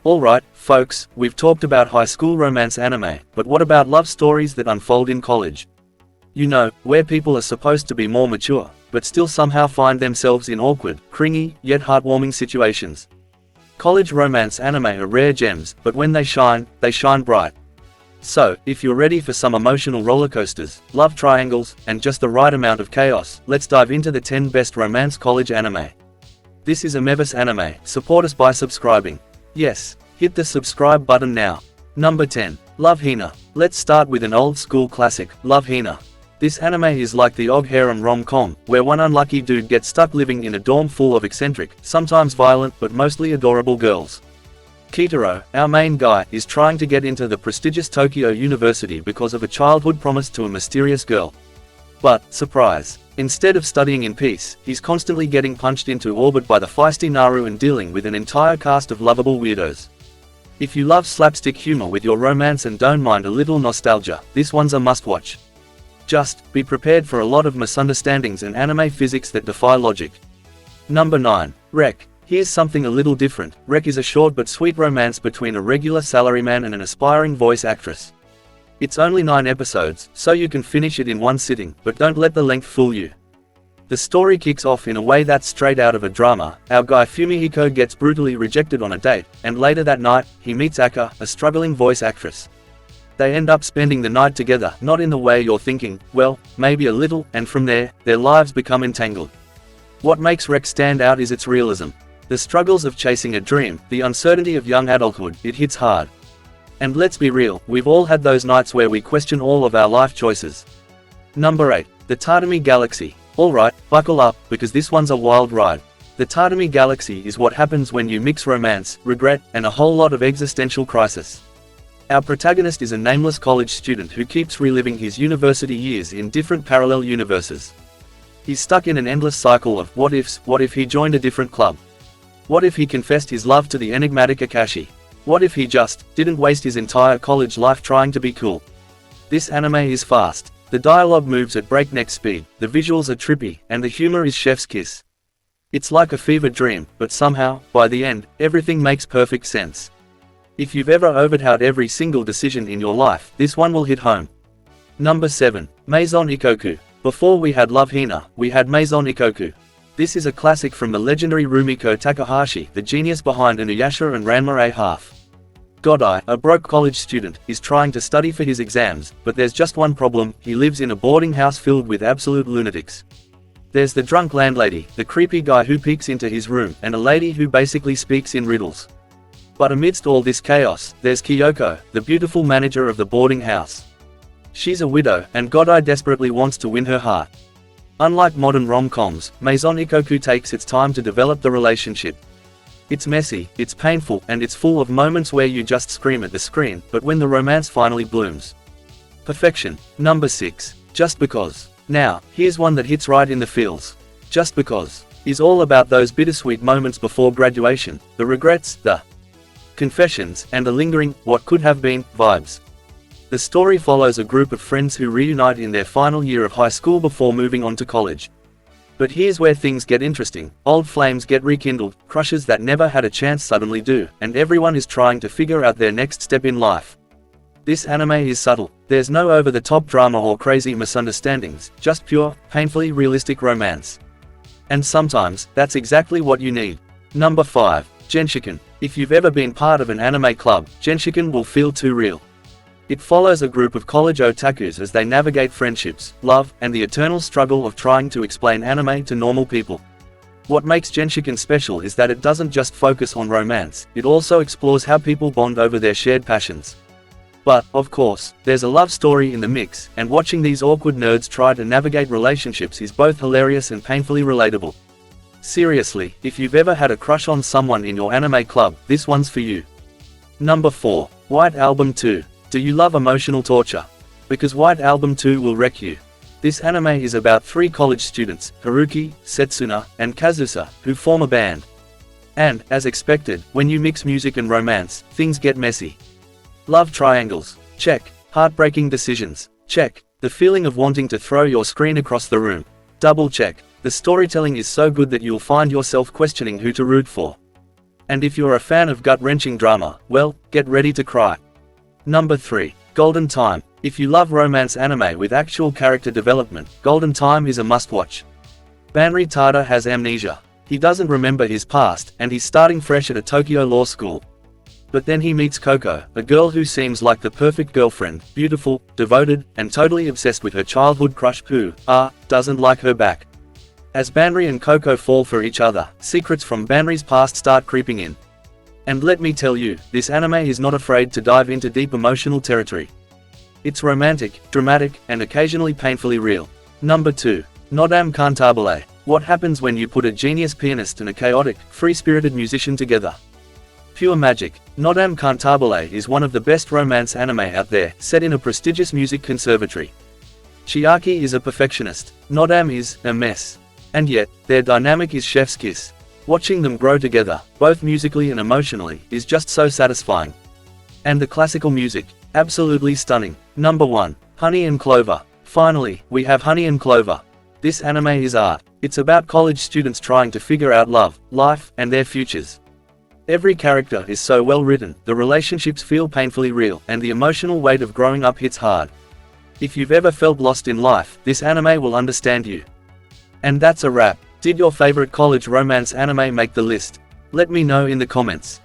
Alright, folks, we've talked about high school romance anime, but what about love stories that unfold in college? You know, where people are supposed to be more mature, but still somehow find themselves in awkward, cringy, yet heartwarming situations. College romance anime are rare gems, but when they shine bright. So, if you're ready for some emotional rollercoasters, love triangles, and just the right amount of chaos, let's dive into the 10 best romance college anime. This is Amevis Anime. Support us by subscribing. Yes, hit the subscribe button now. Number 10. Love Hina. Let's start with an old school classic, Love Hina. This anime is like the Og harem rom-com, where one unlucky dude gets stuck living in a dorm full of eccentric, sometimes violent but mostly adorable girls. Kitaro, our main guy, is trying to get into the prestigious Tokyo University because of a childhood promise to a mysterious girl. But, surprise, instead of studying in peace, he's constantly getting punched into orbit by the feisty Naru and dealing with an entire cast of lovable weirdos. If you love slapstick humor with your romance and don't mind a little nostalgia, this one's a must-watch. Just, be prepared for a lot of misunderstandings and anime physics that defy logic. Number 9. Rec. Here's something a little different. Rec is a short but sweet romance between a regular salaryman and an aspiring voice actress. It's only 9 episodes, so you can finish it in one sitting, but don't let the length fool you. The story kicks off in a way that's straight out of a drama. Our guy Fumihiko gets brutally rejected on a date, and later that night, he meets Aka, a struggling voice actress. They end up spending the night together, not in the way you're thinking, well, maybe a little, and from there, their lives become entangled. What makes Rec stand out is its realism. The struggles of chasing a dream, the uncertainty of young adulthood, it hits hard. And let's be real, we've all had those nights where we question all of our life choices. Number 8. The Tatami Galaxy. Alright, buckle up, because this one's a wild ride. The Tatami Galaxy is what happens when you mix romance, regret, and a whole lot of existential crisis. Our protagonist is a nameless college student who keeps reliving his university years in different parallel universes. He's stuck in an endless cycle of what ifs. What if he joined a different club? What if he confessed his love to the enigmatic Akashi? What if he just didn't waste his entire college life trying to be cool? This anime is fast. The dialogue moves at breakneck speed, the visuals are trippy, and the humor is chef's kiss. It's like a fever dream, but somehow, by the end, everything makes perfect sense. If you've ever overthought every single decision in your life, this one will hit home. Number 7. Maison Ikkoku. Before we had Love Hina, we had Maison Ikkoku. This is a classic from the legendary Rumiko Takahashi, the genius behind Inuyasha and Ranma a half. Godai, a broke college student, is trying to study for his exams, but there's just one problem: he lives in a boarding house filled with absolute lunatics. There's the drunk landlady, the creepy guy who peeks into his room, and a lady who basically speaks in riddles. But amidst all this chaos, there's Kyoko, the beautiful manager of the boarding house. She's a widow, and Godai desperately wants to win her heart. Unlike modern rom-coms, Maison Ikkoku takes its time to develop the relationship. It's messy, it's painful, and it's full of moments where you just scream at the screen, but when the romance finally blooms. Perfection. Number 6. Just Because. Now, here's one that hits right in the feels. Just Because is all about those bittersweet moments before graduation, the regrets, the confessions, and the lingering, what could have been, vibes. The story follows a group of friends who reunite in their final year of high school before moving on to college. But here's where things get interesting. Old flames get rekindled, crushes that never had a chance suddenly do, and everyone is trying to figure out their next step in life. This anime is subtle. There's no over-the-top drama or crazy misunderstandings, just pure, painfully realistic romance. And sometimes, that's exactly what you need. Number 5. Genshiken. If you've ever been part of an anime club, Genshiken will feel too real. It follows a group of college otakus as they navigate friendships, love, and the eternal struggle of trying to explain anime to normal people. What makes Genshiken special is that it doesn't just focus on romance, it also explores how people bond over their shared passions. But, of course, there's a love story in the mix, and watching these awkward nerds try to navigate relationships is both hilarious and painfully relatable. Seriously, if you've ever had a crush on someone in your anime club, this one's for you. Number 4. White Album 2. Do you love emotional torture? Because White Album 2 will wreck you. This anime is about 3 college students, Haruki, Setsuna, and Kazusa, who form a band. And, as expected, when you mix music and romance, things get messy. Love triangles? Check. Heartbreaking decisions? Check. The feeling of wanting to throw your screen across the room? Double check. The storytelling is so good that you'll find yourself questioning who to root for. And if you're a fan of gut-wrenching drama, well, get ready to cry. Number 3. Golden Time. If you love romance anime with actual character development, Golden Time is a must-watch. Banri Tada has amnesia. He doesn't remember his past, and he's starting fresh at a Tokyo law school. But then he meets Coco, a girl who seems like the perfect girlfriend, beautiful, devoted, and totally obsessed with her childhood crush who, doesn't like her back. As Banri and Coco fall for each other, secrets from Banri's past start creeping in. And let me tell you, this anime is not afraid to dive into deep emotional territory. It's romantic, dramatic, and occasionally painfully real. Number 2. Nodame Cantabile. What happens when you put a genius pianist and a chaotic, free-spirited musician together? Pure magic. Nodame Cantabile is one of the best romance anime out there, set in a prestigious music conservatory. Chiaki is a perfectionist. Nodame is a mess. And yet, their dynamic is chef's kiss. Watching them grow together, both musically and emotionally, is just so satisfying. And the classical music, absolutely stunning. Number 1. Honey and Clover. Finally, we have Honey and Clover. This anime is art. It's about college students trying to figure out love, life, and their futures. Every character is so well written, the relationships feel painfully real, and the emotional weight of growing up hits hard. If you've ever felt lost in life, this anime will understand you. And that's a wrap. Did your favorite college romance anime make the list? Let me know in the comments.